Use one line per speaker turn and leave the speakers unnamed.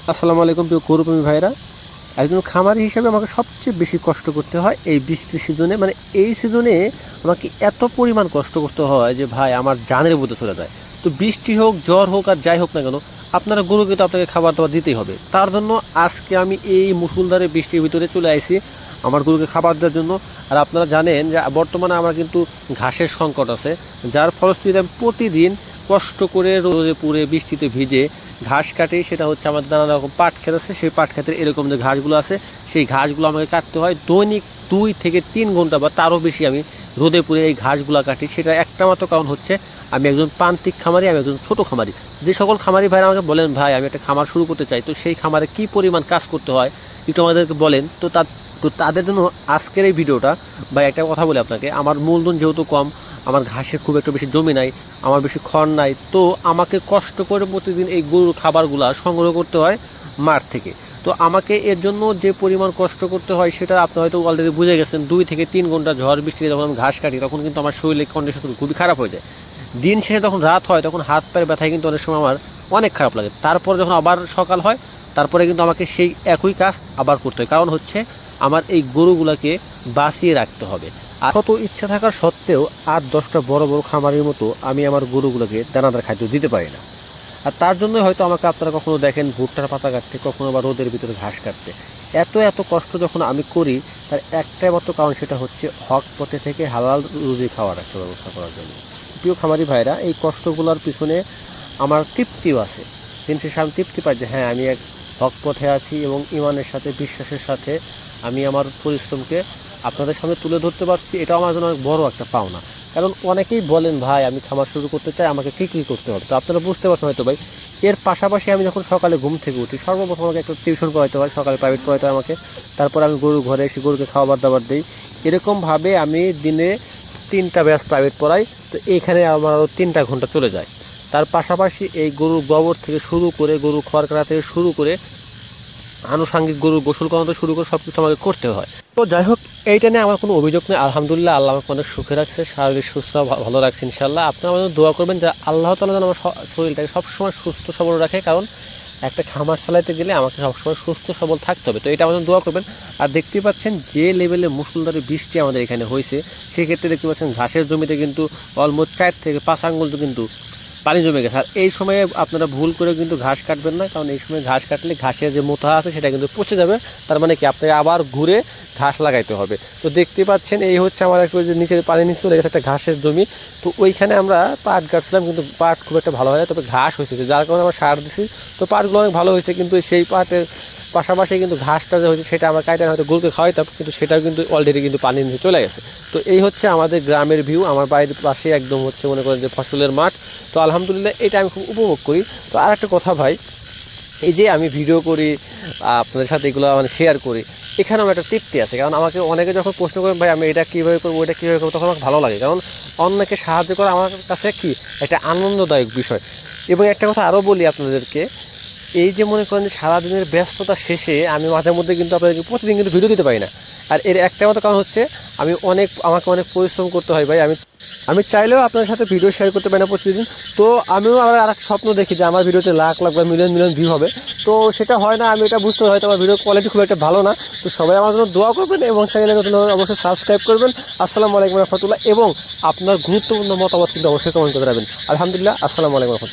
আসসালামু আলাইকুম প্রিয় গরুপ্রেমী ভাইরা। একজন খামারি হিসেবে আমাকে সবচেয়ে বেশি কষ্ট করতে হয় এই বৃষ্টির সিজনে। মানে এই সিজনে আমাকে এত পরিমাণ কষ্ট করতে হয় যে ভাই আমার জানের মধ্যে চলে যায়। তো বৃষ্টি হোক, জ্বর হোক, আর যাই হোক না কেন, আপনারা গরুকে তো আপনাকে খাবার দাবার দিতেই হবে। তার জন্য আজকে আমি এই মুষলধারে বৃষ্টির ভিতরে চলে আসি আমার গরুকে খাবার দেওয়ার জন্য। আর আপনারা জানেন যে বর্তমানে আমার কিন্তু ঘাসের সংকট আছে, যার ফলশ্রুতিতে আমি প্রতিদিন কষ্ট করে রোদে পুড়ে বৃষ্টিতে ভিজে ঘাস কাটি। সেটা হচ্ছে আমাদের নানা রকম পাট ক্ষেত আছে, সেই পাট ক্ষেতের এরকম যে ঘাসগুলো আছে সেই ঘাসগুলো আমাকে কাটতে হয় দৈনিক 2 থেকে 3 ঘন্টা বা তারও বেশি আমি রোদে পুড়ে এই ঘাসগুলো কাটি। সেটা একটা মাত্র কারণ হচ্ছে আমি একজন প্রান্তিক খামারি, আমি একজন ছোটো খামারি। যে সকল খামারি ভাইরা আমাকে বলেন ভাই আমি একটা খামার শুরু করতে চাই, তো সেই খামারে কী পরিমাণ কাজ করতে হয় একটু আমাদেরকে বলেন। তো তাদের জন্য আজকের এই ভিডিওটা। ভাই একটা কথা বলি আপনাকে, আমার মূলধন যেহেতু কম, আমার ঘাসের খুব একটা বেশি জমি নাই, আমার বেশি খড় নাই, তো আমাকে কষ্ট করে প্রতিদিন এই গরুর খাবারগুলো সংগ্রহ করতে হয় মাঠ থেকে। তো আমাকে এর জন্য যে পরিমাণ কষ্ট করতে হয় সেটা আপনি হয়তো অলরেডি বুঝে গেছেন। 2 থেকে 3 ঘন্টা ঝড় বৃষ্টিতে যখন আমি ঘাস কাটি তখন কিন্তু আমার শরীরের কন্ডিশন খুবই খারাপ হয়ে যায়। দিন শেষে যখন রাত হয় তখন হাত পায়ের ব্যথায় কিন্তু অনেক সময় আমার অনেক খারাপ লাগে। তারপর যখন আবার সকাল হয় তারপরে কিন্তু আমাকে সেই একই কাজ আবার করতে হয়, কারণ হচ্ছে আমার এই গরুগুলোকে বাঁচিয়ে রাখতে হবে। আর কত ইচ্ছা থাকার সত্ত্বেও 8-10টা বড় বড় খামারের মতো আমি আমার গরুগুলোকে দানাদার খাদ্য দিতে পারি না। আর তার জন্যই হয়তো আমাকে আপনারা কখনো দেখেন ভুট্টার পাতা কাটতে, কখনো বা রোদের ভিতরে ঘাস কাটতে। এত কষ্ট যখন আমি করি তার একটাই মাত্র কারণ, সেটা হচ্ছে হক পথে থেকে হালাল রুজি খাওয়ার একটা ব্যবস্থা করার জন্য। প্রিয় খামারি ভাইরা, এই কষ্টগুলোর পিছনে আমার তৃপ্তিও আছে। দিন শেষে আমি তৃপ্তি পাই যে হ্যাঁ আমি এক হক পথে আছি এবং ইমানের সাথে, বিশ্বাসের সাথে আমি আমার পরিশ্রমকে আপনাদের সামনে তুলে ধরতে পারছি। এটাও আমার জন্য অনেক বড় একটা পাওনা। কারণ অনেকেই বলেন ভাই আমি খামার শুরু করতে চাই, আমাকে কী কী করতে হবে। তো আপনারা বুঝতে পারছেন হয়তো ভাই, এর পাশাপাশি আমি যখন সকালে ঘুম থেকে উঠি সর্বপ্রথম আমাকে একটা টিউশন পড়াইতে হয়, সকালে প্রাইভেট পড়াইতে হয় আমাকে। তারপর আমি গরু ঘরে এসে গরুকে খাবার দাবার দিই। এরকমভাবে আমি দিনে 3টা ব্যাচ প্রাইভেট পড়াই। তো এইখানে আমার আরও 3টা ঘন্টা চলে যায়। তার পাশাপাশি এই গরুর গোবর থেকে শুরু করে, গরুর খড় কাটা থেকে শুরু করে, আনুষাঙ্গিক গরুর গোসল করানো শুরু করে সব কিছু আমাকে করতে হয়। তো যাই হোক, এইটা নিয়ে আমার কোনো অভিযোগ নেই। আলহামদুলিল্লাহ, আল্লাহ আমাকে অনেক সুখে রাখছে, শারীরিক সুস্থ ভালো রাখছে ইনশাল্লাহ। আপনারা আমাদের দোয়া করবেন যে আল্লাহ তাআলা যেন আমার শরীরটাকে সবসময় সুস্থ সবল রাখে, কারণ একটা খামার চালাইতে গেলে আমাকে সবসময় সুস্থ সবল থাকতে হবে। তো এটা আমাদের দোয়া করবেন। আর দেখতেই পাচ্ছেন যে লেভেলে মুষলধারে বৃষ্টি আমাদের এখানে হয়েছে, সেক্ষেত্রে দেখতে পাচ্ছেন ঘাসের জমিতে কিন্তু অলমোস্ট 4 থেকে 5 আঙ্গুল কিন্তু পানি জমে গেছে। আর এই সময়ে আপনারা ভুল করে কিন্তু ঘাস কাটবেন না, কারণ এই সময় ঘাস কাটলে ঘাসের যে মোথা আছে সেটা কিন্তু পচে যাবে। তার মানে কি আপনাকে আবার ঘুরে ঘাস লাগাইতে হবে। তো দেখতে পাচ্ছেন এই হচ্ছে আমার একটু যে নিচে পানি নিচে চলে গেছে একটা ঘাসের জমি। তো ওইখানে আমরা পাট গাছছিলাম, কিন্তু পাট খুব একটা ভালো হয় না, তবে ঘাস হয়েছে, যার কারণে আমরা সার দিছি। তো পাটগুলো অনেক ভালো হয়েছে, কিন্তু সেই পাটের পাশাপাশি কিন্তু ঘাসটা যে হয়েছে সেটা আমরা কাইটে হয়তো গরুকে খাওয়াইতাম, কিন্তু সেটাও কিন্তু অলরেডি কিন্তু পানির নিচে চলে গেছে। তো এই হচ্ছে আমাদের গ্রামের ভিউ। আমার বাড়ির পাশে একদম হচ্ছে মনে করেন যে ফসলের মাঠ। তো আলহামদুলিল্লাহ এটা আমি খুব উপভোগ করি। তো আর একটা কথা ভাই, এই যে আমি ভিডিও করি আপনাদের সাথে, এগুলো মানে শেয়ার করি, এখানেও একটা তৃপ্তি আছে। কারণ আমাকে অনেকে যখন প্রশ্ন করেন ভাই আমি এটা কীভাবে করবো, এটা কীভাবে করবো, তখন আমাকে ভালো লাগে। কারণ অন্যকে সাহায্য করা আমার কাছে কি একটা আনন্দদায়ক বিষয়। এবং একটা কথা আরও বলি আপনাদেরকে, এই যে মনে করেন যে সারাদিনের ব্যস্ততা শেষে আমি মাঝে মধ্যে কিন্তু আপনাদেরকে প্রতিদিন কিন্তু ভিডিও দিতে পারি না। আর এর একটা মতো কারণ হচ্ছে আমাকে অনেক পরিশ্রম করতে হয় ভাই। আমি চাইলেও আপনার সাথে ভিডিও শেয়ার করতে পারি না প্রতিদিন। তো আমিও আমার আর একটা স্বপ্ন দেখি যে আমার ভিডিওতে লাখ লাখ বা মিলিয়ন মিলিয়ন ভিউ হবে। তো সেটা হয় না, আমি এটা বুঝতে হয়তো আমার ভিডিও কোয়ালিটি খুব একটা ভালো না। তো সবাই আমার জন্য দোয়া করবেন এবং চ্যানেলে নতুন অবশ্যই সাবস্ক্রাইব করবেন। আসসালামু আলাইকুম রহমতুল্লাহ। এবং আপনার গুরুত্বপূর্ণ মতামত কিন্তু অবশ্যই কমেন্ট করে দেবেন। আলহামদুলিল্লাহ, আসসালামু আলাইকুম রহমতুল্লাহ।